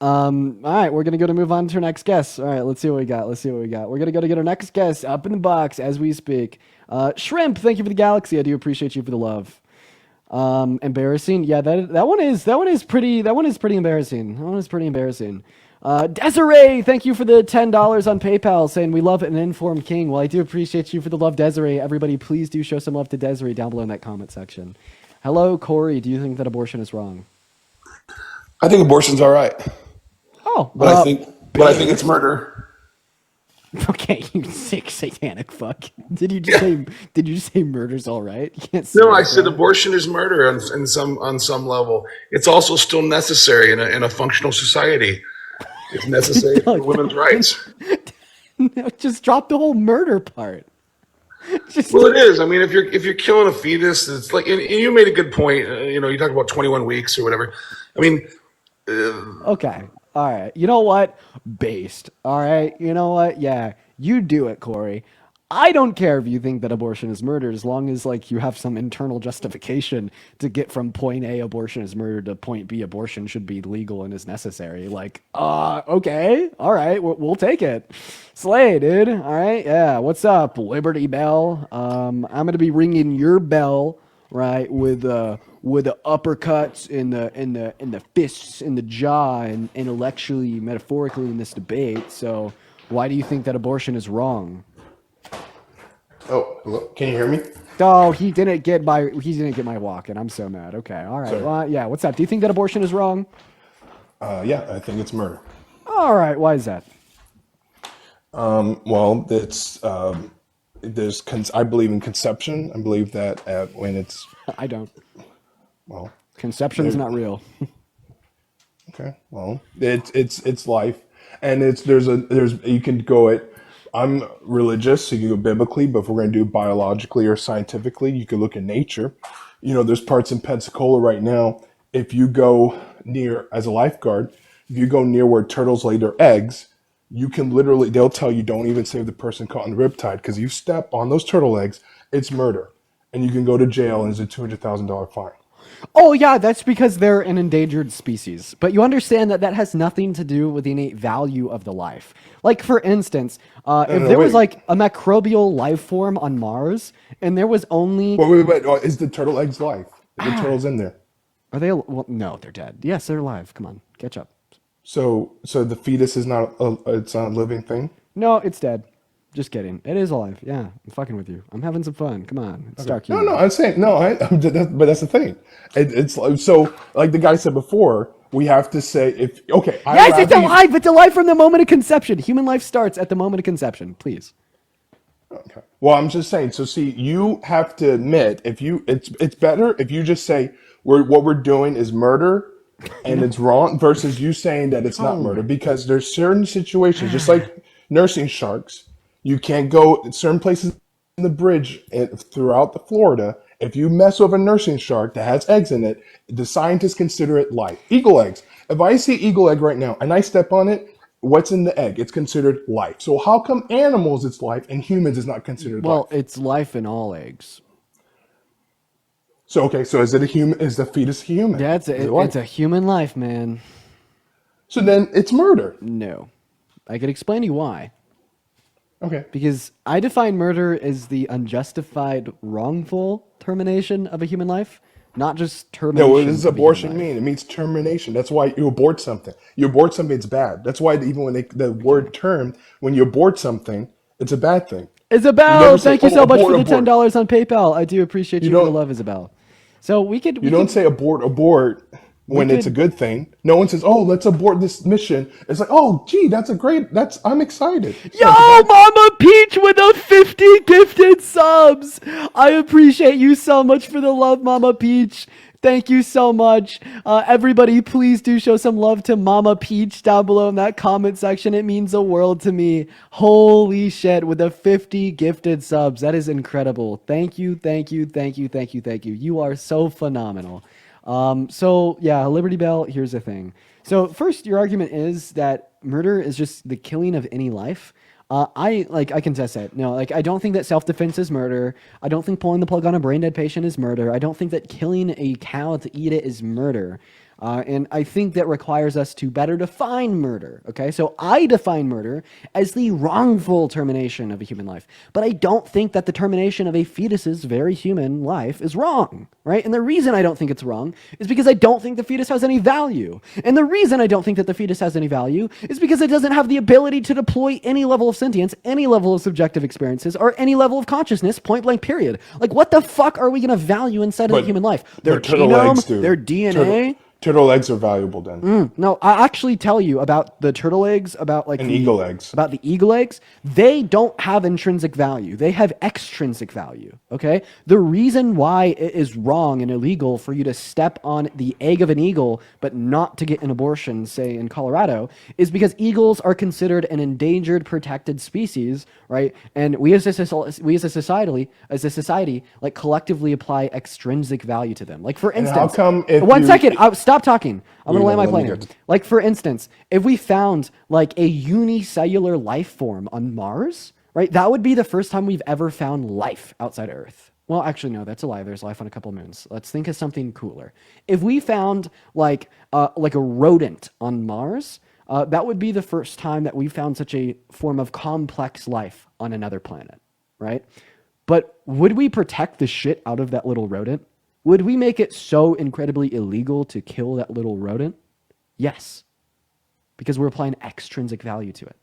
All right, we're gonna move on to our next guest. All right, let's see what we got. We're gonna go to get our next guest up in the box as we speak. Shrimp, thank you for the galaxy. I do appreciate you for the love. Embarrassing. Yeah, that one is pretty embarrassing. That one is pretty embarrassing. Desiree, thank you for the $10 on PayPal, saying we love an informed king. Well, I do appreciate you for the love, Desiree. Everybody, please do show some love to Desiree down below in that comment section. Hello, Corey. Do you think that abortion is wrong? I think abortion's all right, Oh, but I think it's murder. okay, you sick satanic fuck. Did you just say murder's all right? You can't say No, I that, said bro. abortion is murder on some level. It's also still necessary in a functional society. It's necessary No, for women's rights. no, just drop the whole murder part. Just Well, it is. I mean, if you're killing a fetus, it's like, and you made a good point. You talk about 21 weeks or whatever. I mean, okay. All right. You know what? Based. All right. You know what? Yeah. You do it, Corey. I don't care if you think that abortion is murder as long as like you have some internal justification to get from point A abortion is murder to point B abortion should be legal and is necessary. Like, okay. All right. We'll take it. Slay, dude. All right. Yeah. What's up, Liberty Bell? I'm going to be ringing your bell, right, with the uppercuts in the fists in the jaw and intellectually, metaphorically in this debate. So, why do you think that abortion is wrong? Oh, hello. Can you hear me? Oh, he didn't get my walk, and I'm so mad. Okay, all right. Sorry. Well, yeah. What's up? Do you think that abortion is wrong? Yeah, I think it's murder. All right. Why is that? Well, I believe in conception. I believe that when it's I don't. well, Conception's there, not real. okay, well, it's life, and there's you can go it. I'm religious, so you can go biblically, but if we're going to do biologically or scientifically, you can look at nature. There's parts in Pensacola right now. If you go near as a lifeguard, if you go near where turtles lay their eggs, you can literally, they'll tell you don't even save the person caught in the riptide because you step on those turtle eggs, it's murder. And you can go to jail and it's a $200,000 fine. Oh yeah, that's because they're an endangered species. But you understand that that has nothing to do with the innate value of the life. Like for instance, No, if no, no, there was wait. like a microbial life form on Mars, and there was only Wait. Is the turtle eggs life? The ah, turtle's in there. are they? Well, no, they're dead. Yes, they're alive. Come on, catch up. So the fetus is not it's not a living thing. No, it's dead. Just kidding. It is alive. Yeah, I'm fucking with you. I'm having some fun. Come on, it's Okay. dark No. humor. I'm saying no. But that's the thing. It's so like the guy said before. We have to say if okay. I Yes, it's rather you. alive. It's alive from the moment of conception. Human life starts at the moment of conception. Please. Okay. Well, I'm just saying. So see, you have to admit if you it's better if you just say what we're doing is murder and it's wrong versus you saying that it's not No. murder because there's certain situations just like nursing sharks. You can't go certain places in the bridge throughout the Florida. If you mess with a nursing shark that has eggs in it, the scientists consider it life. Eagle eggs. If I see eagle egg right now and I step on it, what's in the egg? It's considered life. So how come animals it's life and humans is not considered Well, life? it's life in all eggs. So okay, so is it a human? Is the fetus human? Yeah, Is it it's life? a human life, man. So then it's murder. No. I could explain to you why. Okay. Because I define murder as the unjustified, wrongful termination of a human life, not just No, what termination does of a human abortion life. mean? It means termination. That's why you abort something. You abort something, it's bad. That's why even when the Okay. word term, when you abort something, it's a bad thing. You Isabel, never say, thank you "Oh, so much for abort, the abort." $10 on PayPal. I do appreciate You you for the don't. love, Isabel. So we could You we don't could say abort, abort we when it's a could good thing. No one says, "Oh, let's abort this mission." It's like, "Oh, gee, that's a great. That's I'm excited." No, it's a Yo, bad thing. Mama Peach with a 50 gifted subs. I appreciate you so much for the love, Mama Peach. Thank you so much. Everybody, please do show some love to Mama Peach down below in that comment section. It means the world to me. Holy shit, with the 50 gifted subs. That is incredible. Thank you, thank you, thank you, thank you, thank you. You are so phenomenal. So yeah, Liberty Bell, here's the thing. So first, your argument is that murder is just the killing of any life. I contest that. No, like I don't think that self-defense is murder. I don't think pulling the plug on a brain dead patient is murder. I don't think that killing a cow to eat it is murder. And I think that requires us to better define murder. Okay, so I define murder as the wrongful termination of a human life, but I don't think that the termination of a fetus's very human life is wrong, right? And the reason I don't think it's wrong is because I don't think the fetus has any value. And the reason I don't think that the fetus has any value is because it doesn't have the ability to deploy any level of sentience, any level of subjective experiences, or any level of consciousness, point blank, period. Like, what the fuck are we going to value inside of a human life? Their turtle eggs genome, do. their DNA? Turtle eggs are valuable then. No, I actually tell you about the turtle eggs, about like And the eagle eggs. about the eagle eggs. They don't have intrinsic value. They have extrinsic value. Okay? The reason why it is wrong and illegal for you to step on the egg of an eagle but not to get an abortion, say in Colorado, is because eagles are considered an endangered protected species, right? And we as a society, like collectively apply extrinsic value to them. Like for instance, how come if one you- second, stop talking. I'm gonna land my let me plane here. get- Like for instance, if we found like a unicellular life form on Mars, right? That would be the first time we've ever found life outside Earth. Well, actually, no, that's a lie. There's life on a couple moons. Let's think of something cooler. If we found like a rodent on Mars, that would be the first time that we found such a form of complex life on another planet, right? But would we protect the shit out of that little rodent? Would we make it so incredibly illegal to kill that little rodent? Yes, because we're applying extrinsic value to it.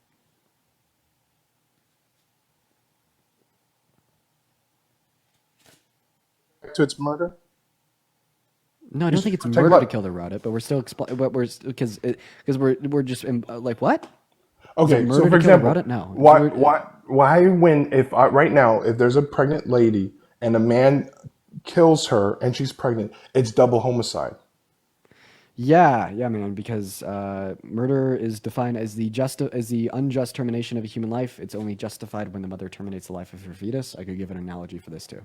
To its murder? No, I don't think it's Take murder what? to kill the rodent, but we're still but because we're just like what? Okay, murder so to for kill a example, rodent? No. why when if right now if there's a pregnant lady and a man kills her and she's pregnant, it's double homicide. Yeah, man. Because murder is defined as the unjust termination of a human life. It's only justified when the mother terminates the life of her fetus. I could give an analogy for this too.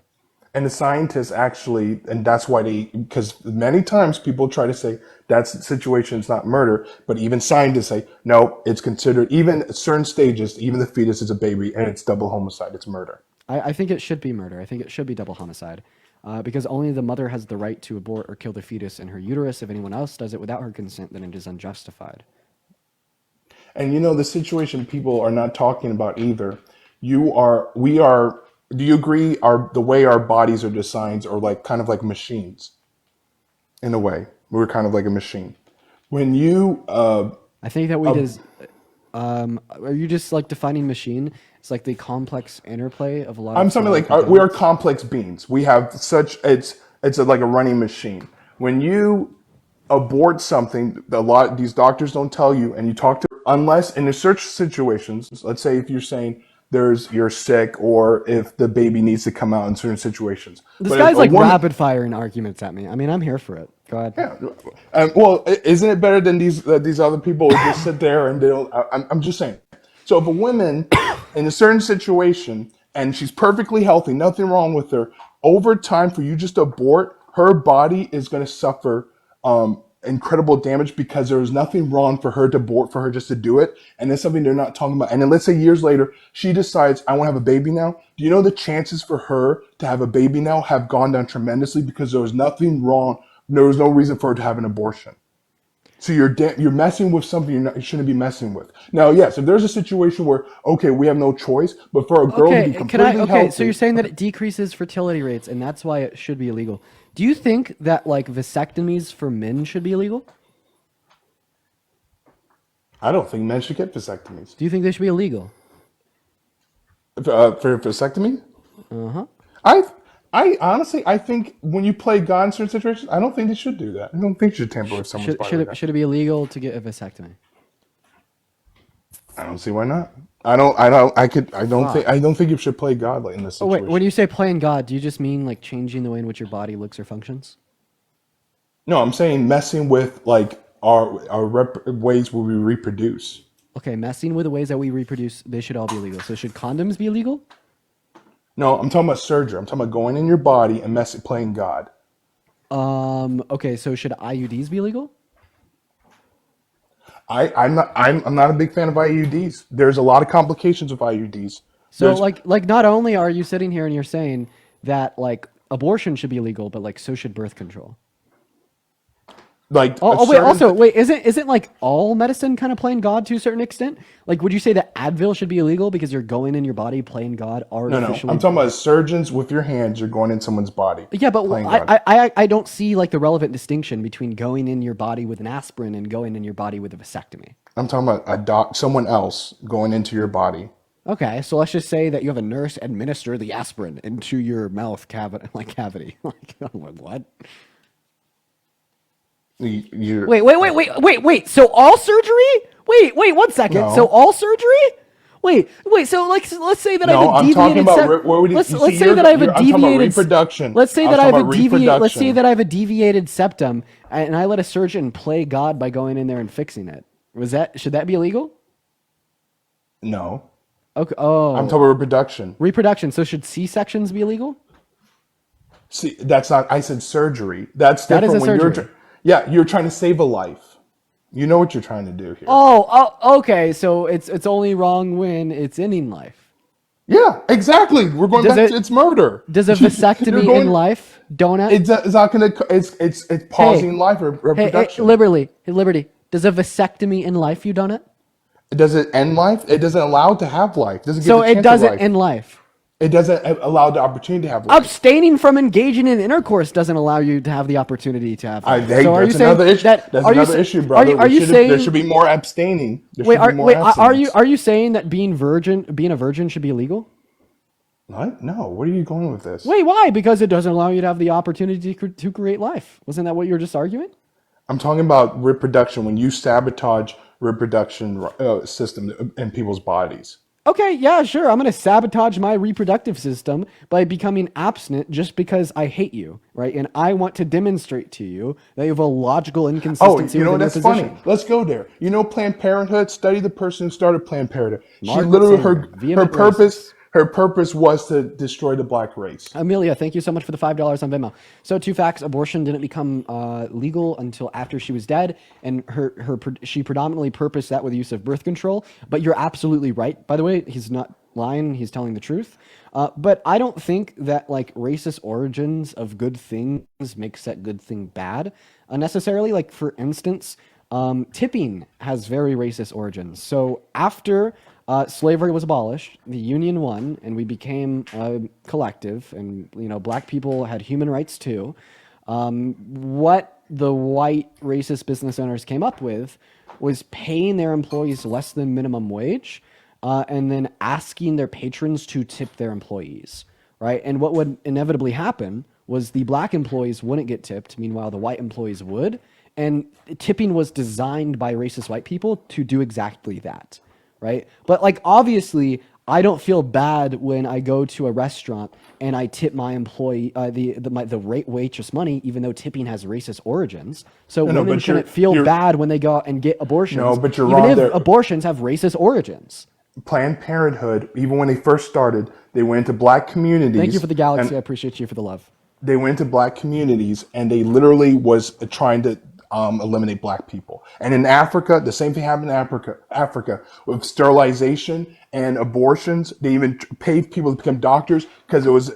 And the scientists actually, and that's why because many times people try to say that situation is not murder, but even scientists say, no, it's considered, even at certain stages, even the fetus is a baby and it's double homicide, it's murder. I think it should be murder. I think it should be double homicide. Because only the mother has the right to abort or kill the fetus in her uterus. If anyone else does it without her consent, then it is unjustified. And the situation people are not talking about either. We are, do you agree the way our bodies are designed are like kind of like machines in a way? We're kind of like a machine. When you, I think that are you just like defining machine? It's like the complex interplay of a lot I'm of something like we are components. complex beings. We have like a running machine. When you abort something, these doctors don't tell you, and you talk to unless in certain situations. Let's say if you're saying you're sick, or if the baby needs to come out in certain situations. This But if guy's a like woman, rapid firing arguments at me. I mean, I'm here for it. Go ahead. yeah. Well, isn't it better than these other people who just sit there and they don't? I'm just saying. So if a woman in a certain situation and she's perfectly healthy, nothing wrong with her, over time for you just to abort, her body is going to suffer incredible damage because there was nothing wrong for her to abort, for her just to do it. And it's something they're not talking about. And then let's say years later, she decides, I want to have a baby now. Do you know the chances for her to have a baby now have gone down tremendously because there was nothing wrong. There was no reason for her to have an abortion. So you're messing with something you shouldn't be messing with. Now, yes, if there's a situation where, okay, we have no choice, but for a girl to be completely healthy. So you're saying that it decreases fertility rates, and that's why it should be illegal. Do you think that like vasectomies for men should be illegal? I don't think men should get vasectomies. Do you think they should be illegal? For vasectomy? I honestly, I think when you play God in certain situations, I don't think they should do that. I don't think you should tamper with someone's body. Should it be illegal to get a vasectomy? I don't see why not. I don't think you should play God in this Oh situation. wait, when you say playing God, do you just mean like changing the way in which your body looks or functions? No, I'm saying messing with like our ways where we reproduce. Okay, messing with the ways that we reproduce, they should all be illegal. So should condoms be illegal? No, I'm talking about surgery. I'm talking about going in your body and playing God. Okay, so should IUDs be illegal? I'm not a big fan of IUDs. There's a lot of complications with IUDs. So There's, like not only are you sitting here and you're saying that like abortion should be illegal, but like so should birth control. Like Oh, a oh wait. certain Also, wait. Isn't like all medicine kind of playing God to a certain extent? Like, would you say that Advil should be illegal because you're going in your body playing God no, I'm artificially? talking about surgeons with your hands. You're going in someone's body, Yeah, but playing I, God. I I don't see like the relevant distinction between going in your body with an aspirin and going in your body with a vasectomy. I'm talking about someone else going into your body. Okay, so let's just say that you have a nurse administer the aspirin into your mouth cavity, like cavity. Like, what? You're Wait. So all surgery? Wait, 1 second. So no, all surgery? Wait. So like, let's say that I have no. a I'm talking deviated about sep- where would you let's see? say that I have a I'm talking about deviated. reproduction. Let's say I was that I talking have a about deviate. Let's say reproduction. that I have a deviated septum, and I let a surgeon play God by going in there and fixing it. Should that be illegal? No, Okay. I'm Oh, talking about reproduction. reproduction. So should C sections be illegal? See, that's not. I said surgery. That's That is a different when surgery. yeah, you're trying to save a life. You know what you're trying to do here. Okay. So it's only wrong when it's ending life. Yeah, exactly. We're going Does back to it it's murder. does a You're vasectomy in going. life donut? It's not going to. It's Hey, pausing life or hey, reproduction. Liberty. Does a vasectomy in life, you donut? Does it end life? It doesn't allow to have life. It doesn't give So the it chance of doesn't life. end life. It doesn't allow the opportunity to have life. Abstaining from engaging in intercourse doesn't allow you to have the opportunity to have life. Hey, So are you that's saying another issue. that? That's Are you another issue, are brother. you are you There should saying? be more abstaining. There Wait, should be more abstinence. are you saying that being a virgin should be illegal? What? No. Where are you going with this? Wait, why? Because it doesn't allow you to have the opportunity to create life. Wasn't that what you were just arguing? I'm talking about reproduction. When you sabotage reproduction system in people's bodies. Okay, yeah, sure. I'm going to sabotage my reproductive system by becoming abstinent just because I hate you, right? And I want to demonstrate to you that you have a logical Oh, inconsistency you know within your that's funny. position. Let's go there. You know Planned Parenthood. Study the person who started Planned Parenthood. She Margaret literally Sanger, her vehement purpose racist. her purpose was to destroy the black race. Amelia, thank you so much for the $5 on Venmo. So, two facts: abortion didn't become legal until after she was dead, and she predominantly purposed that with the use of birth control. But you're absolutely right. By the way, he's not lying; he's telling the truth. But I don't think that like racist origins of good things makes that good thing bad necessarily. Like for instance, tipping has very racist origins. So after slavery was abolished, the Union won, and we became a collective, and black people had human rights too. What the white racist business owners came up with was paying their employees less than minimum wage, and then asking their patrons to tip their employees, right? And what would inevitably happen was the black employees wouldn't get tipped, meanwhile the white employees would. And tipping was designed by racist white people to do exactly that, right? But like obviously, I don't feel bad when I go to a restaurant and I tip my employee the waitress money, even though tipping has racist origins. So No, women but shouldn't feel you're bad when they go out and get no, abortions, but you're even wrong if there. abortions have racist origins. Planned Parenthood, even when they first started, they went into black communities. Thank you for the galaxy. And I appreciate you for the love. they went to black communities and they literally was trying to eliminate black people. And in Africa, the same thing happened in Africa with sterilization and abortions. They even paid people to become doctors because it was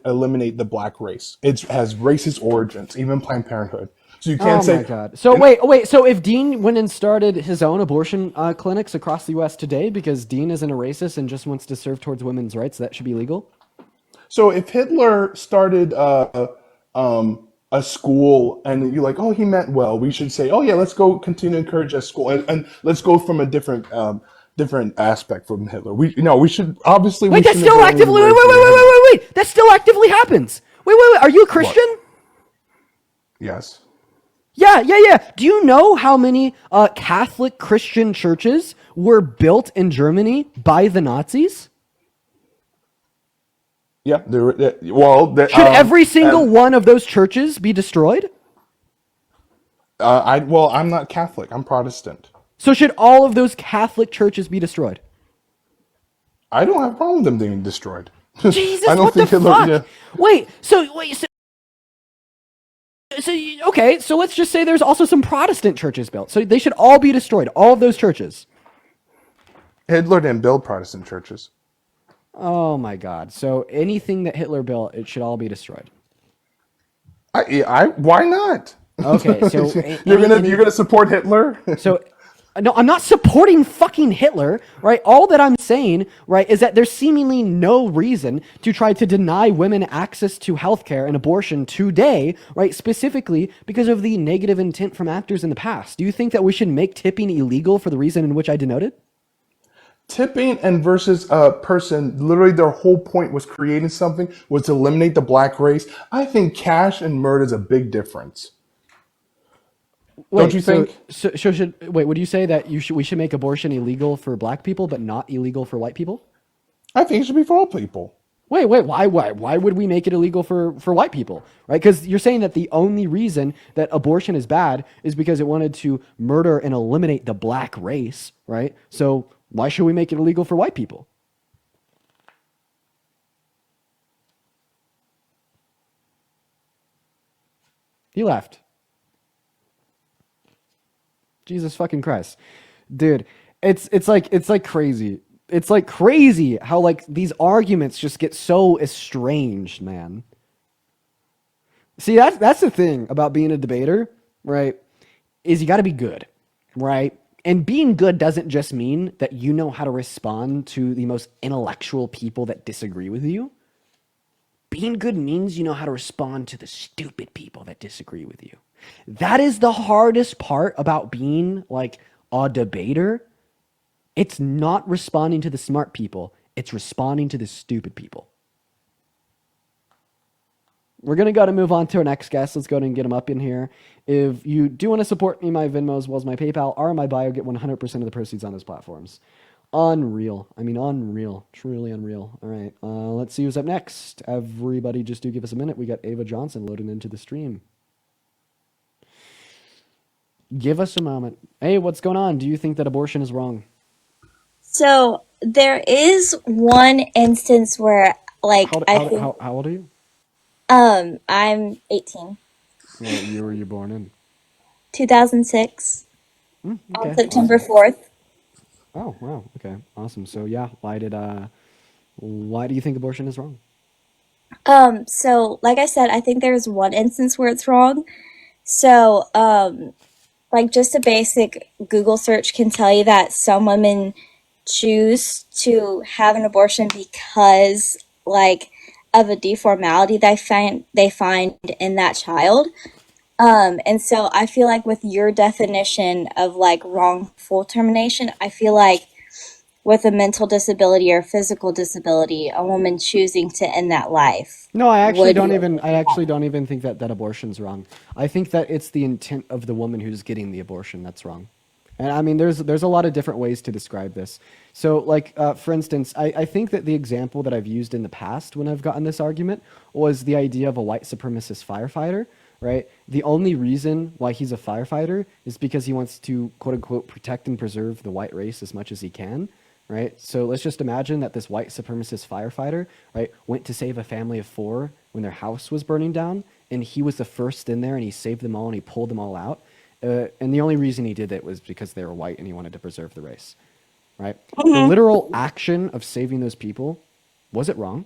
eliminate the black race. It has racist origins, even Planned Parenthood. So you Oh can't my say, God. So wait. So if Dean went and started his own abortion clinics across the U.S. today because Dean isn't a racist and just wants to serve towards women's rights, that should be legal? so if Hitler started a school and you're like, oh, he meant well, we should say, oh yeah, let's go continue to encourage that school and let's go from a different aspect from Hitler. We should obviously we Wait, that shouldn't still go actively. anywhere from Hitler. Wait. That still actively happens. Wait. Are you a What? Christian? Yes. Yeah. Do you know how many Catholic Christian churches were built in Germany by the Nazis? Yeah. Well, Should every single one of those churches be destroyed? I'm not Catholic. I'm Protestant. So should all of those Catholic churches be destroyed? I don't have a problem with them being destroyed. I Jesus, don't what the think Hitler. fuck? Yeah. Okay, so let's just say there's also some Protestant churches built. So they should all be destroyed, all of those churches. Hitler didn't build Protestant churches. Oh my God. So anything that Hitler built, it should all be destroyed. Why not? Okay, so You're gonna support Hitler? so no, I'm not supporting fucking Hitler, right? All that I'm saying, right, is that there's seemingly no reason to try to deny women access to healthcare and abortion today, right? Specifically because of the negative intent from actors in the past. Do you think that we should make tipping illegal for the reason in which I denoted? Tipping and versus a person, literally their whole point was creating something was to eliminate the black race. I think cash and murder is a big difference. Don't you Wait, so think? so, so should wait? Would you say that we should make abortion illegal for black people but not illegal for white people? I think it should be for all people. Wait, why would we make it illegal for white people, right? Because you're saying that the only reason that abortion is bad is because it wanted to murder and eliminate the black race, right? So why should we make it illegal for white people? He left. Jesus fucking Christ. Dude, it's like crazy. It's like crazy how like these arguments just get so estranged, man. See, that's the thing about being a debater, right? Is you got to be good, right? And being good doesn't just mean that you know how to respond to the most intellectual people that disagree with you. Being good means you know how to respond to the stupid people that disagree with you. That is the hardest part about being like a debater. It's not responding to the smart people, it's responding to the stupid people. We're going to go to move on to our next guest. Let's go ahead and get him up in here. If you do want to support me, my Venmo as well as my PayPal are in my bio. Get 100% of the proceeds on those platforms. Unreal. I mean, unreal. Truly unreal. All right. Let's see who's up next. Everybody just do give us a minute. We got Ava Johnson loading into the stream. Give us a moment. Hey, what's going on? Do you think that abortion is wrong? So there is one instance where, like, How, I how, think, how old are you? I'm 18, What year were you born in? 2006, on Okay, September awesome. 4th. Oh, wow. Okay, awesome. So yeah, why do you think abortion is wrong? So like I said, I think there's one instance where it's wrong. So, like just a basic Google search can tell you that some women choose to have an abortion because like of a deformality they find in that child. And so I feel like with your definition of like wrongful termination, I feel like with a mental disability or physical disability, a woman choosing to end that life No, I actually would don't be. even. I actually don't even think that abortion's wrong. I think that it's the intent of the woman who's getting the abortion that's wrong. And I mean, there's a lot of different ways to describe this. So, like for instance, I think that the example that I've used in the past when I've gotten this argument was the idea of a white supremacist firefighter. Right? The only reason why he's a firefighter is because he wants to quote unquote protect and preserve the white race as much as he can. Right? So let's just imagine that this white supremacist firefighter, right, went to save a family of four when their house was burning down, and he was the first in there, and he saved them all, and he pulled them all out. And the only reason he did it was because they were white, and he wanted to preserve the race. Right? The literal action of saving those people, was it wrong?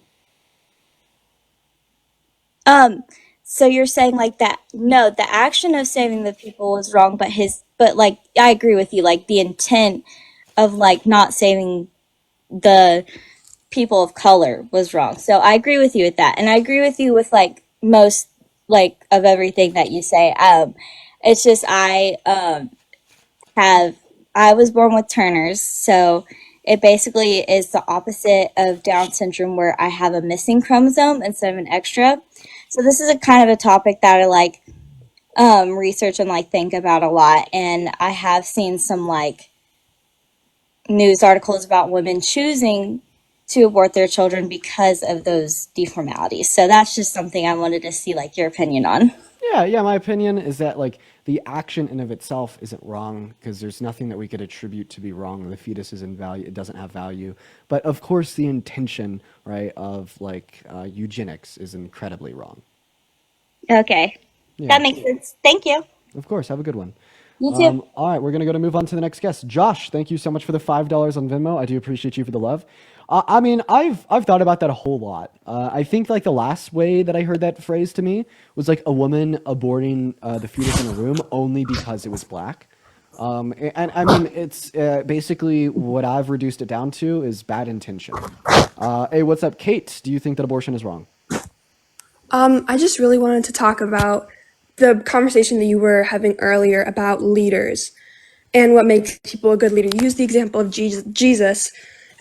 Um, so you're saying like that? No, the action of saving the people was wrong, but like I agree with you. Like the intent of like not saving the people of color was wrong. So I agree with you with that, and I agree with you with like most like of everything that you say. It's just have I was born with Turner's, so it basically is the opposite of Down syndrome, where I have a missing chromosome instead of an extra. So this is a kind of a topic that I like research and like think about a lot, and I have seen some like news articles about women choosing to abort their children because of those deformalities. So that's just something I wanted to see like your opinion on. Yeah. My opinion is that like the action in of itself isn't wrong because there's nothing that we could attribute to be wrong. The fetus is in value; it doesn't have value. But of course, the intention, right, of like eugenics is incredibly wrong. Okay. Yeah, That makes sense. Thank you. of course. Have a good one. You too. All right, we're gonna go to move on to the next guest. Josh, thank you so much for the $5 on Venmo. I do appreciate you for the love. I mean, I've thought about that a whole lot. I think like the last way that I heard that phrase to me was like a woman aborting the fetus in a room only because it was black. And I mean, it's basically what I've reduced it down to is bad intention. Hey, what's up, Kate? Do you think that abortion is wrong? I just really wanted to talk about the conversation that you were having earlier about leaders and what makes people a good leader. You used the example of Jesus,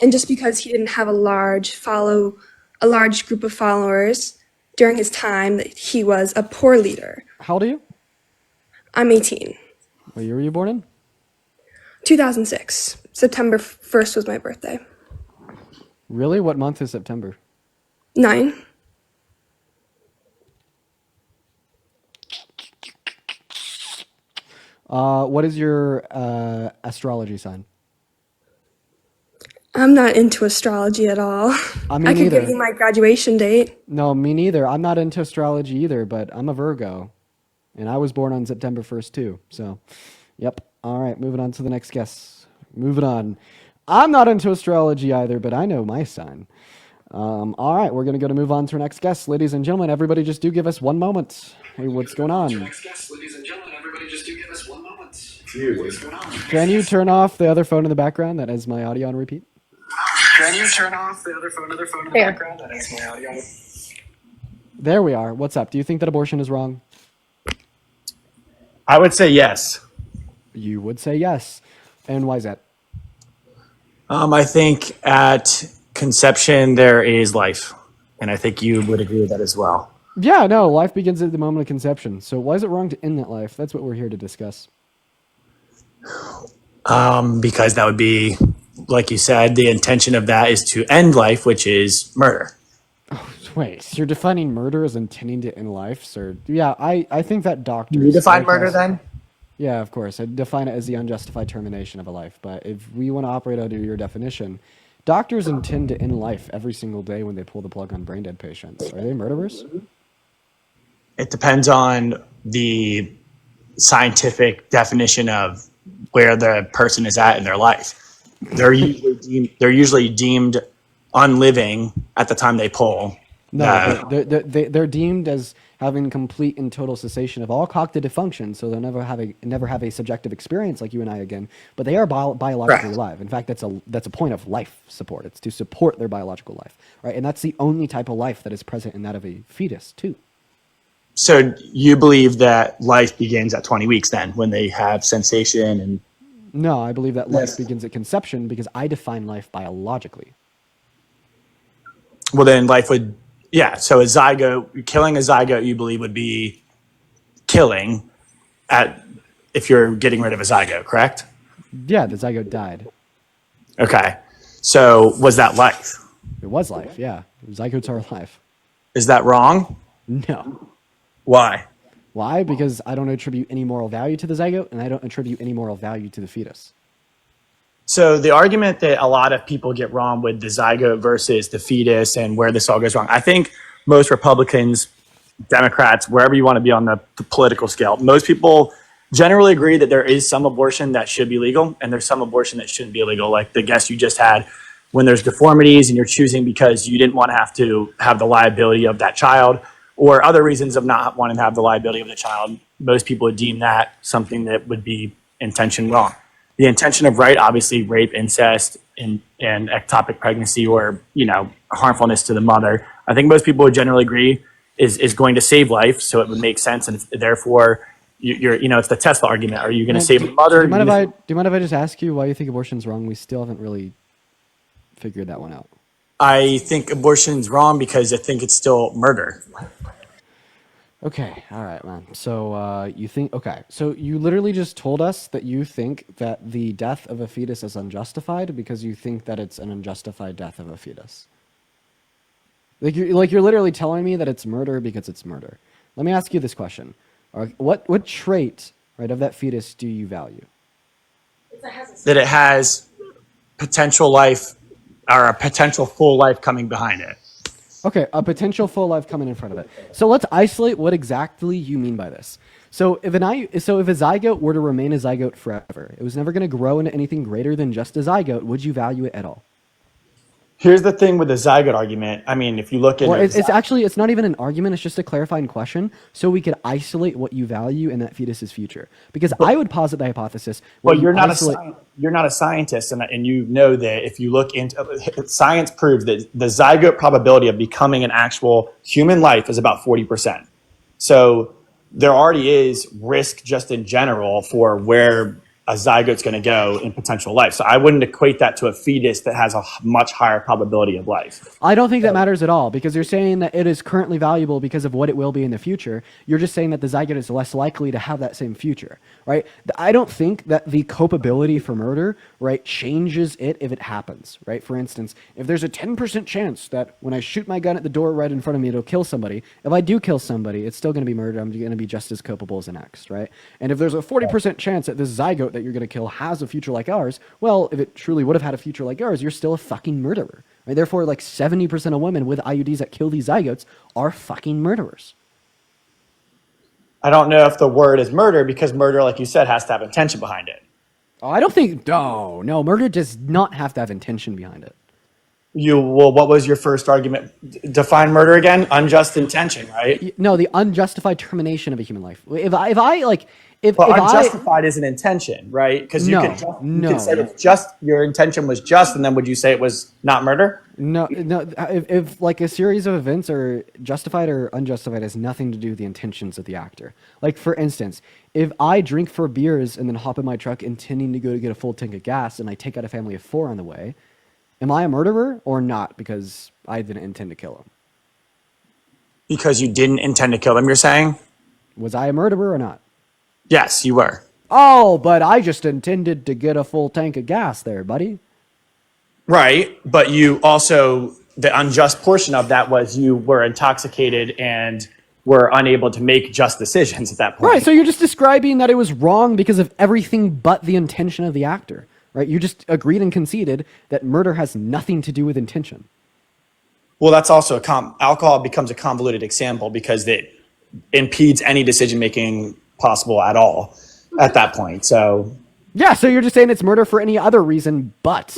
and just because he didn't have a large group of followers during his time, that he was a poor leader. How old are you? I'm 18. What year were you born in? 2006. September 1st was my birthday. Really? What month is September? 9. What is your astrology sign? I'm not into astrology at all. Me I could give neither. you my graduation date. No, me neither. I'm not into astrology either, but I'm a Virgo. And I was born on September 1st too. So, yep. All right, moving on to the next guest. Moving on. I'm not into astrology either, but I know my sign. All right, we're going to move on to our next guest. Ladies and gentlemen, everybody just do give us one moment. Hey, what's going on? Can you turn off the other phone in the background that has my audio on repeat? There. There we are. What's up? Do you think that abortion is wrong? I would say yes. You would say yes. And why is that? I think at conception there is life, and I think you would agree with that as well. Yeah, no, life begins at the moment of conception. So why is it wrong to end that life? That's what we're here to discuss. Because that would be, like you said, the intention of that is to end life, which is murder. Wait, so you're defining murder as intending to end life, sir? Yeah, I think that doctors... You define murder then? Yeah, of course. I define it as the unjustified termination of a life. But if we want to operate under your definition, doctors intend to end life every single day when they pull the plug on brain dead patients. Are they murderers? It depends on the scientific definition of where the person is at in their life. They're usually deemed unliving at the time they pull. No, they're deemed as having complete and total cessation of all cognitive function, so they'll never have a subjective experience like you and I again. But they are biologically Right. alive. In fact, that's a point of life support. It's to support their biological life, right? And that's the only type of life that is present in that of a fetus too. So you believe that life begins at 20 weeks then, when they have sensation and... No, I believe that life begins at conception because I define life biologically. Well, then life would... Yeah, so a zygote, killing a zygote, you believe would be killing if you're getting rid of a zygote, correct? Yeah, the zygote died. Okay. So was that life? It was life, yeah. Zygotes are alive. Is that wrong? No. Why? Why? Because I don't attribute any moral value to the zygote, and I don't attribute any moral value to the fetus. So the argument that a lot of people get wrong with the zygote versus the fetus and where this all goes wrong, I think most Republicans, Democrats, wherever you want to be on the political scale, most people generally agree that there is some abortion that should be legal and there's some abortion that shouldn't be illegal. Like the guest you just had, when there's deformities and you're choosing because you didn't want to have the liability of that child or other reasons of not wanting to have the liability of the child, most people would deem that something that would be intention wrong. The intention of right, obviously rape, incest, and ectopic pregnancy or, harmfulness to the mother, I think most people would generally agree is going to save life. So it would make sense. And therefore you're it's the Tesla argument. Are you going to save the mother? Do you mind if I just ask you why you think abortion's wrong? We still haven't really figured that one out. I think abortion's wrong because I think it's still murder. Okay, all right, man. So so you literally just told us that you think that the death of a fetus is unjustified because you think that it's an unjustified death of a fetus. You're literally telling me that it's murder because it's murder. Let me ask you this question: what trait, right, of that fetus do you value? That it has potential life or a potential full life coming behind it. Okay, a potential full life coming in front of it. So let's isolate what exactly you mean by this. So if a zygote were to remain a zygote forever, it was never going to grow into anything greater than just a zygote, would you value it at all? Here's the thing with the zygote argument. I mean, if you look Well, into it's not even an argument. It's just a clarifying question, so we could isolate what you value in that fetus's future. Because I would posit the hypothesis where well, you you're not isolate. you're not a scientist, and you know that if you look into science proves that the zygote probability of becoming an actual human life is about 40%. So there already is risk just in general for where a zygote's going to go in potential life. So I wouldn't equate that to a fetus that has a much higher probability of life. I don't think that matters at all because you're saying that it is currently valuable because of what it will be in the future. You're just saying that the zygote is less likely to have that same future, right? I don't think that the culpability for murder, right, changes it if it happens, right? For instance, if there's a 10% chance that when I shoot my gun at the door right in front of me, it'll kill somebody. If I do kill somebody, it's still going to be murder. I'm going to be just as culpable as the next, right? And if there's a 40% chance that this zygote that you're going to kill has a future like ours, well, if it truly would have had a future like ours, you're still a fucking murderer. Right? Therefore, like 70% of women with IUDs that kill these zygotes are fucking murderers. I don't know if the word is murder because murder, like you said, has to have intention behind it. Oh, I don't think. No, murder does not have to have intention behind it. What was your first argument? Define murder again. Unjust intention, right? No, the unjustified termination of a human life. If I like, if unjustified is an intention, right? Because you can say it's just your intention was just, and then would you say it was not murder? No. If like a series of events are justified or unjustified has nothing to do with the intentions of the actor. Like for instance, if I drink 4 beers and then hop in my truck intending to go to get a full tank of gas and I take out a family of 4 on the way, am I a murderer or not because I didn't intend to kill him? Because you didn't intend to kill them, you're saying? Was I a murderer or not? Yes, you were. Oh, but I just intended to get a full tank of gas there, buddy. Right, but you also, the unjust portion of that was you were intoxicated and were unable to make just decisions at that point. Right, so you're just describing that it was wrong because of everything but the intention of the actor. Right, you just agreed and conceded that murder has nothing to do with intention. Well, that's also alcohol becomes a convoluted example because it impedes any decision making possible at all at that point. So yeah, so you're just saying it's murder for any other reason but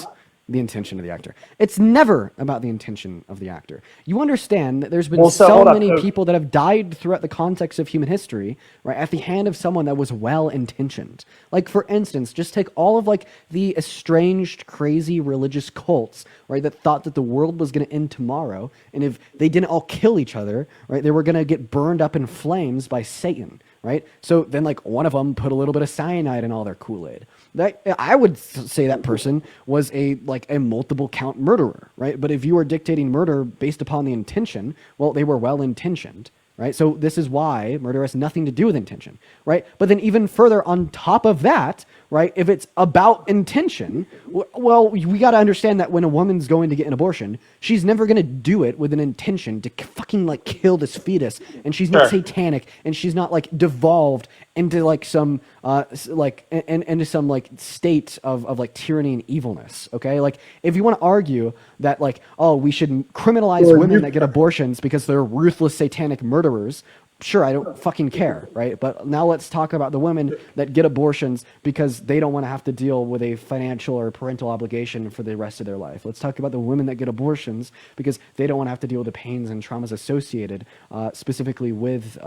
the intention of the actor. It's never about the intention of the actor. You understand that there's been so many people that have died throughout the context of human history, right, at the hand of someone that was well-intentioned. Like, for instance, just take all of, like, the estranged, crazy religious cults, right, that thought that the world was going to end tomorrow, and if they didn't all kill each other, right, they were going to get burned up in flames by Satan, right? So then, like, one of them put a little bit of cyanide in all their Kool-Aid. That, I would say that person was a multiple count murderer, right? But if you are dictating murder based upon the intention, well, they were well intentioned, right? So this is why murder has nothing to do with intention, right? But then even further on top of that, right, if it's about intention, well, we got to understand that when a woman's going to get an abortion, she's never going to do it with an intention to fucking like kill this fetus, and she's not satanic, and she's not like devolved into like some into some like state of like tyranny and evilness. Okay, like if you want to argue that like, oh, we should criminalize women that get abortions because they're ruthless satanic murderers, sure, I don't fucking care, right? But now let's talk about the women that get abortions because they don't want to have to deal with a financial or parental obligation for the rest of their life. Let's talk about the women that get abortions because they don't want to have to deal with the pains and traumas associated specifically with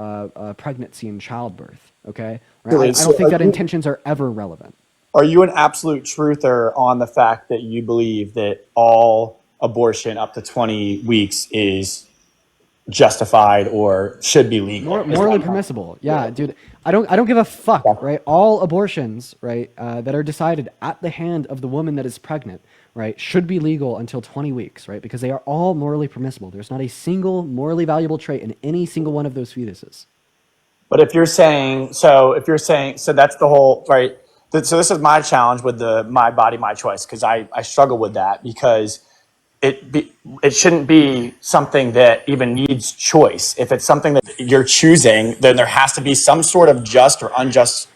pregnancy and childbirth, okay? Right? I don't think that intentions are ever relevant. Are you an absolute truther on the fact that you believe that all abortion up to 20 weeks is justified or should be legal? Morally permissible. Yeah, dude. I don't give a fuck, right? All abortions, right, that are decided at the hand of the woman that is pregnant, right, should be legal until 20 weeks, right? Because they are all morally permissible. There's not a single morally valuable trait in any single one of those fetuses. But if you're saying, so that's the whole, right? So this is my challenge with the my body, my choice, because I struggle with that because it shouldn't be something that even needs choice. If it's something that you're choosing, then there has to be some sort of just or unjust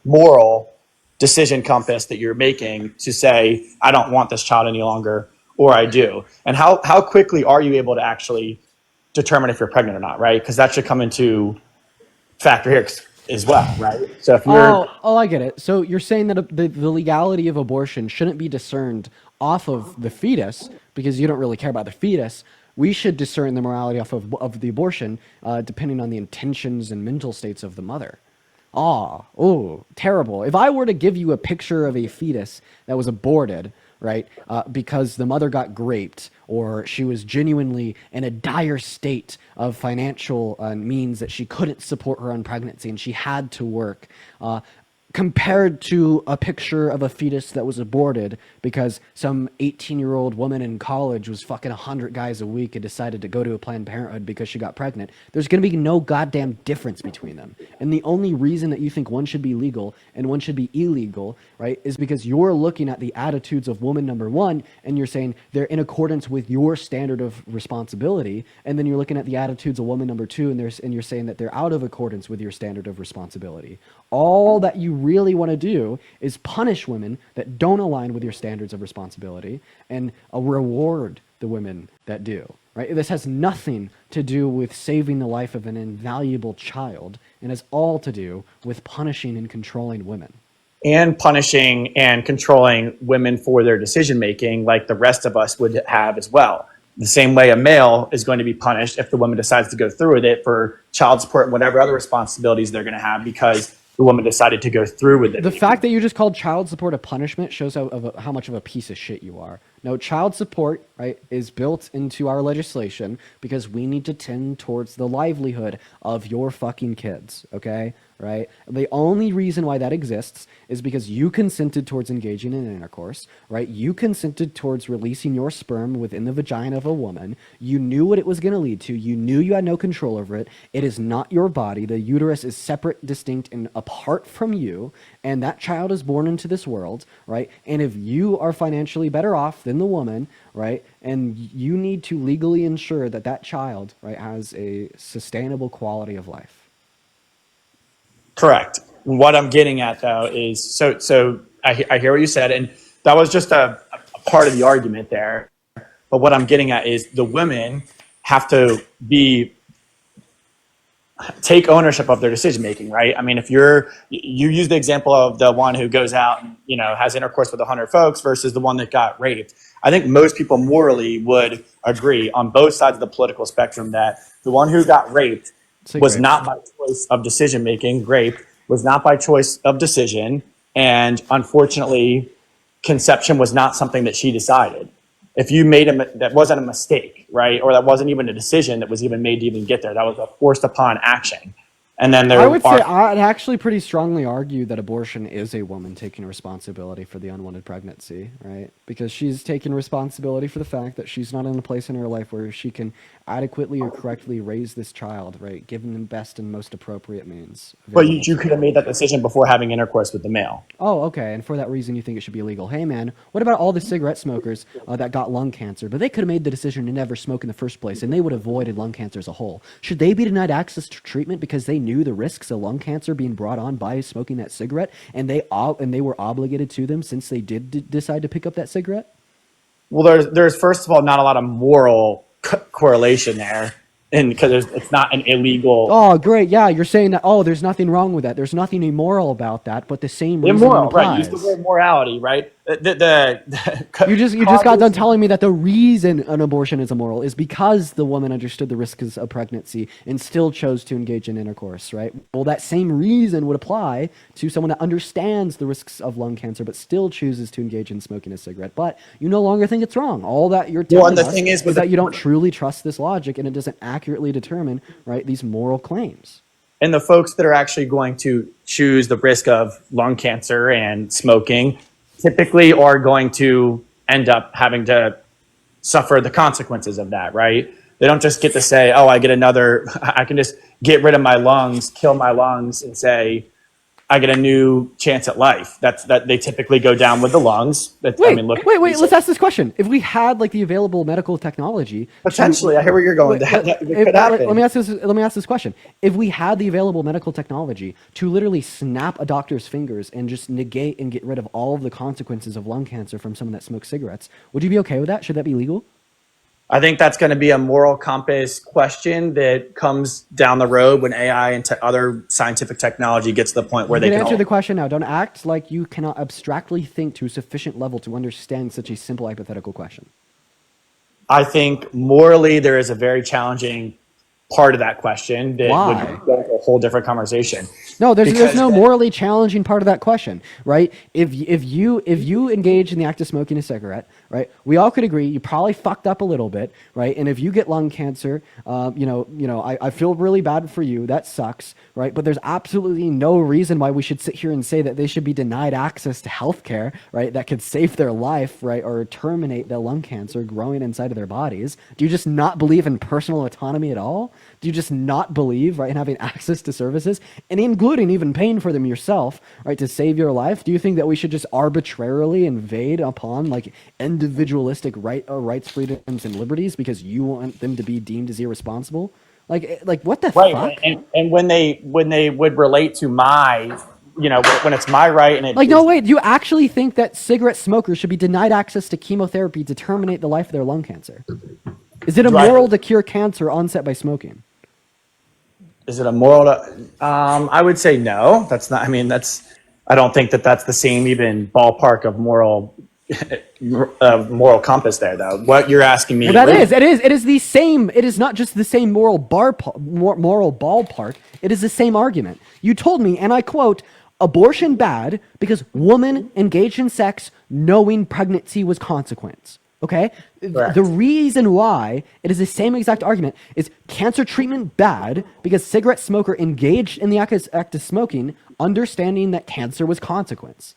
moral decision compass that you're making to say, I don't want this child any longer, or I do. And how quickly are you able to actually determine if you're pregnant or not, right? Because that should come into factor here. as well, right? So if you're Oh, I get it. So you're saying that the legality of abortion shouldn't be discerned off of the fetus because you don't really care about the fetus. We should discern the morality off of the abortion, depending on the intentions and mental states of the mother. Oh, terrible. If I were to give you a picture of a fetus that was aborted, right, because the mother got raped or she was genuinely in a dire state of financial means that she couldn't support her own pregnancy and she had to work, compared to a picture of a fetus that was aborted because some 18-year-old woman in college was fucking 100 guys a week and decided to go to a Planned Parenthood because she got pregnant, there's going to be no goddamn difference between them. And the only reason that you think one should be legal and one should be illegal, right, is because you're looking at the attitudes of woman number one and you're saying they're in accordance with your standard of responsibility, and then you're looking at the attitudes of woman number two and you're saying that they're out of accordance with your standard of responsibility. All that you really want to do is punish women that don't align with your standards of responsibility and reward the women that do. Right? This has nothing to do with saving the life of an invaluable child and has all to do with punishing and controlling women. and punishing and controlling women for their decision making like the rest of us would have as well. The same way a male is going to be punished if the woman decides to go through with it for child support and whatever other responsibilities they're going to have because the woman decided to go through with it. The fact that you just called child support a punishment shows how much of a piece of shit you are. No, child support, right, is built into our legislation because we need to tend towards the livelihood of your fucking kids, okay? Right? The only reason why that exists is because you consented towards engaging in intercourse, right? You consented towards releasing your sperm within the vagina of a woman. You knew what it was going to lead to. You knew you had no control over it. It is not your body. The uterus is separate, distinct, and apart from you, and that child is born into this world, right? And if you are financially better off than the woman, right, and you need to legally ensure that that child, right, has a sustainable quality of life. Correct. What I'm getting at though is so I hear what you said, and that was just a part of the argument there. But what I'm getting at is the women have to take ownership of their decision making, right? I mean, if you use the example of the one who goes out and has intercourse with 100 folks versus the one that got raped, I think most people morally would agree on both sides of the political spectrum that the one who got raped was not by choice of decision making. Rape was not by choice of decision, and unfortunately, conception was not something that she decided. If you made that wasn't a mistake, right, or that wasn't even a decision that was even made to even get there. That was a forced upon action. And then I'd actually pretty strongly argue that abortion is a woman taking responsibility for the unwanted pregnancy, right? Because she's taking responsibility for the fact that she's not in a place in her life where she can adequately or correctly raise this child, right? Given the best and most appropriate means. But you could have made that decision before having intercourse with the male. Oh, okay. And for that reason, you think it should be illegal. Hey, man, what about all the cigarette smokers that got lung cancer? But they could have made the decision to never smoke in the first place, and they would have avoided lung cancer as a whole. Should they be denied access to treatment because they knew the risks of lung cancer being brought on by smoking that cigarette, and they were obligated to them since they did decide to pick up that cigarette? Well, there's first of all not a lot of moral correlation there, and because it's not an illegal. Oh, great! Yeah, you're saying that. Oh, there's nothing wrong with that. There's nothing immoral about that, but the same reason Immoral, applies. right? Use the word morality, right? You just got done telling me that the reason an abortion is immoral is because the woman understood the risks of pregnancy and still chose to engage in intercourse, right? Well, that same reason would apply to someone that understands the risks of lung cancer but still chooses to engage in smoking a cigarette. But you no longer think it's wrong. All that you're telling us is that you don't truly trust this logic, and it doesn't accurately determine, right, these moral claims. And the folks that are actually going to choose the risk of lung cancer and smoking typically are going to end up having to suffer the consequences of that, right? They don't just get to say, oh, I can just get rid of my lungs, kill my lungs, and say, I get a new chance at life. That they typically go down with the lungs. Wait, let's ask this question. If we had like the available medical technology, potentially, I hear where you're going. That could happen. Let me ask this question. If we had the available medical technology to literally snap a doctor's fingers and just negate and get rid of all of the consequences of lung cancer from someone that smokes cigarettes, would you be okay with that? Should that be legal? I think that's going to be a moral compass question that comes down the road when AI and other scientific technology gets to the point where You they can can answer the question now. Don't act like you cannot abstractly think to a sufficient level to understand such a simple hypothetical question. I think morally there is a very challenging part of that question that would Why? go into a whole different conversation. No, there's Because no morally challenging part of that question, right? If you engage in the act of smoking a cigarette, right? We all could agree you probably fucked up a little bit, right? And if you get lung cancer, I feel really bad for you. That sucks, right? But there's absolutely no reason why we should sit here and say that they should be denied access to healthcare, right? That could save their life, right, or terminate the lung cancer growing inside of their bodies. Do you just not believe in personal autonomy at all? Do you just not believe, right, in having access to services, and including even paying for them yourself, right, to save your life? Do you think that we should just arbitrarily invade upon like individualistic rights, freedoms, and liberties because you want them to be deemed as irresponsible? Like what the right, fuck? and when they would relate to my, when it's my right and it Like, no, is wait, do you actually think that cigarette smokers should be denied access to chemotherapy to terminate the life of their lung cancer? Is it Do I- immoral to cure cancer onset by smoking? is it a moral? I would say no. That's not. I mean, I don't think that that's the same even ballpark of moral moral compass there, though. What you're asking me, Well, that is, it is the same. It is not just the same moral moral ballpark. It is the same argument. You told me, and I quote, abortion bad because woman engaged in sex knowing pregnancy was consequence. Okay? Correct. The reason why it is the same exact argument is cancer treatment bad because cigarette smoker engaged in the act of smoking, understanding that cancer was consequence.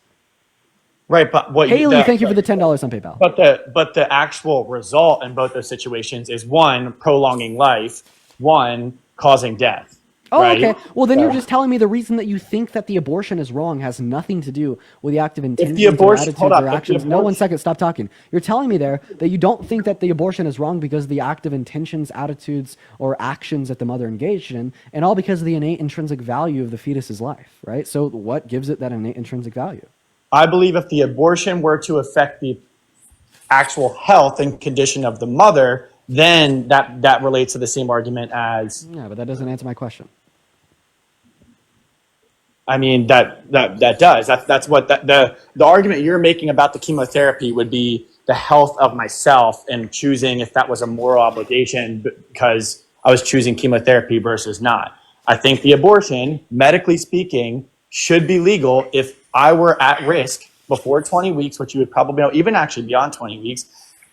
Right, but Haley, thank you for the $10 on PayPal. But the actual result in both those situations is one prolonging life, one causing death. Oh, right? okay. Well, then So- you're just telling me the reason that you think that the abortion is wrong has nothing to do with the active intentions abortion- or attitudes hold on, or if the actions. No, one abortion- second. Stop talking. You're telling me there that you don't think that the abortion is wrong because of the active intentions, attitudes, or actions that the mother engaged in, and all because of the innate intrinsic value of the fetus's life, right? So what gives it that innate intrinsic value? I believe if the abortion were to affect the actual health and condition of the mother, then that relates to the same argument as, Yeah, but that doesn't answer my question. I mean, that does. That's what the argument you're making about the chemotherapy would be the health of myself and choosing if that was a moral obligation because I was choosing chemotherapy versus not. I think the abortion, medically speaking, should be legal if I were at risk before 20 weeks, which you would probably know, even actually beyond 20 weeks,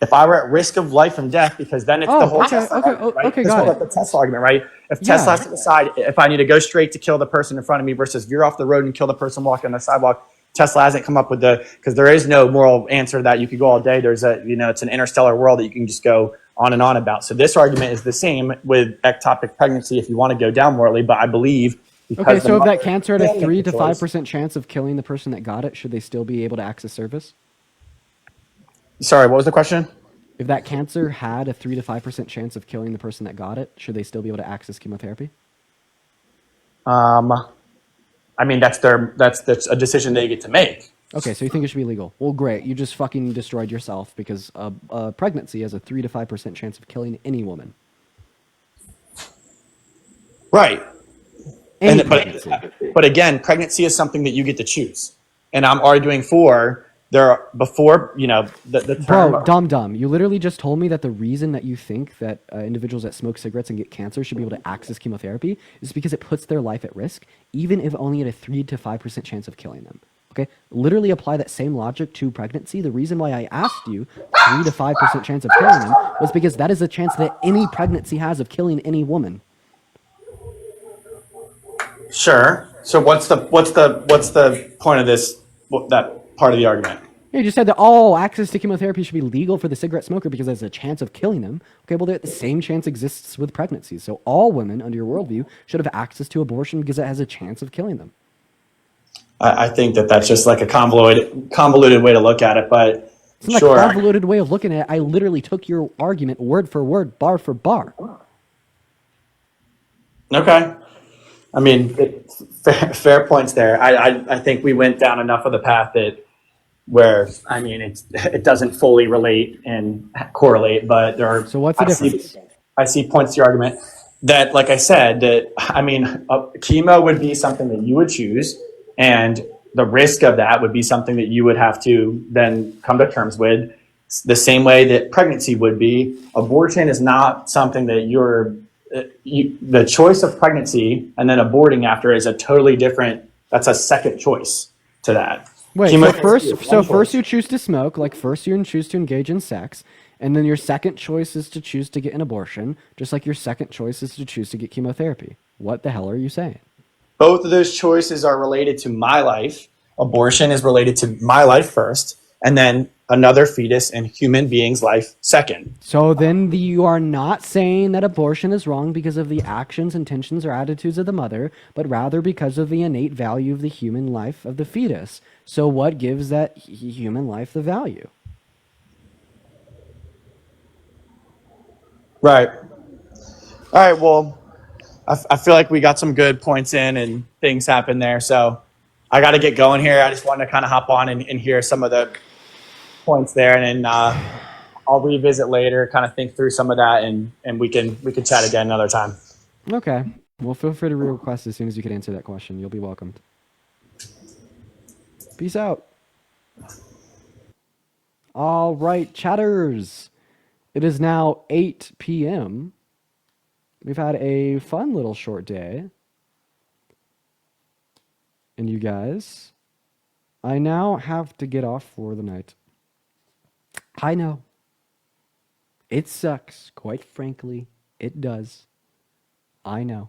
if I were at risk of life and death, because then it's the whole Tesla argument, right? Okay, This got is it. the Tesla argument, right? If Yeah. Tesla has to decide if I need to go straight to kill the person in front of me versus veer off the road and kill the person walking on the sidewalk, Tesla hasn't come up with because there is no moral answer to that. You could go all day. There's it's an interstellar world that you can just go on and on about. So this argument is the same with ectopic pregnancy if you want to go down morally, but I believe Okay, so if that cancer had a can make 3 the to choice. 5% chance of killing the person that got it, should they still be able to access service? Sorry, what was the question? If that cancer had a 3 to 5% chance of killing the person that got it, should they still be able to access chemotherapy? I mean, that's a decision they get to make. Okay, so you think it should be legal. Well, great. You just fucking destroyed yourself because pregnancy has a 3 to 5% chance of killing any woman. Right. Any pregnancy. But again, pregnancy is something that you get to choose. And I'm arguing for the term. Bro, dumb. You literally just told me that the reason that you think that individuals that smoke cigarettes and get cancer should be able to access chemotherapy is because it puts their life at risk, even if only at a 3 to 5% chance of killing them. Okay? Literally apply that same logic to pregnancy. The reason why I asked you 3 to 5% chance of killing them was because that is a chance that any pregnancy has of killing any woman. Sure. So what's the point of that part of the argument? You just said that all access to chemotherapy should be legal for the cigarette smoker because there's a chance of killing them. Okay, well, the same chance exists with pregnancy. So all women, under your worldview, should have access to abortion because it has a chance of killing them. I think that's just like a convoluted way to look at it, but It's not sure. a convoluted way of looking at it. I literally took your argument word for word, bar for bar. Okay. I mean, fair points there. I think we went down enough of the path that where I mean it doesn't fully relate and correlate, but there are. So what's the difference? I see points to your argument that, like I said, that I mean, chemo would be something that you would choose, and the risk of that would be something that you would have to then come to terms with. The same way that pregnancy would be, abortion is not something that the choice of pregnancy and then aborting after is a totally different. That's a second choice to that. Wait, Chemotherapy is one first choice. you choose to smoke, like first you choose to engage in sex, and then your second choice is to choose to get an abortion, just like your second choice is to choose to get chemotherapy. What the hell are you saying? Both of those choices are related to my life. Abortion is related to my life first, and then another fetus and human being's life second. So then you are not saying that abortion is wrong because of the actions, intentions, or attitudes of the mother, but rather because of the innate value of the human life of the fetus. So what gives that human life the value? Right. All right. Well, I feel like we got some good points in and things happen there. So I got to get going here. I just wanted to kind of hop on and hear some of the points there, and then I'll revisit later, kind of think through some of that, and we can chat again another time. Okay. Well, feel free to request as soon as you can answer that question. You'll be welcomed. Peace out. All right, chatters. It is now 8 p.m. We've had a fun little short day. And you guys, I now have to get off for the night. I know. It sucks. Quite frankly, it does. I know.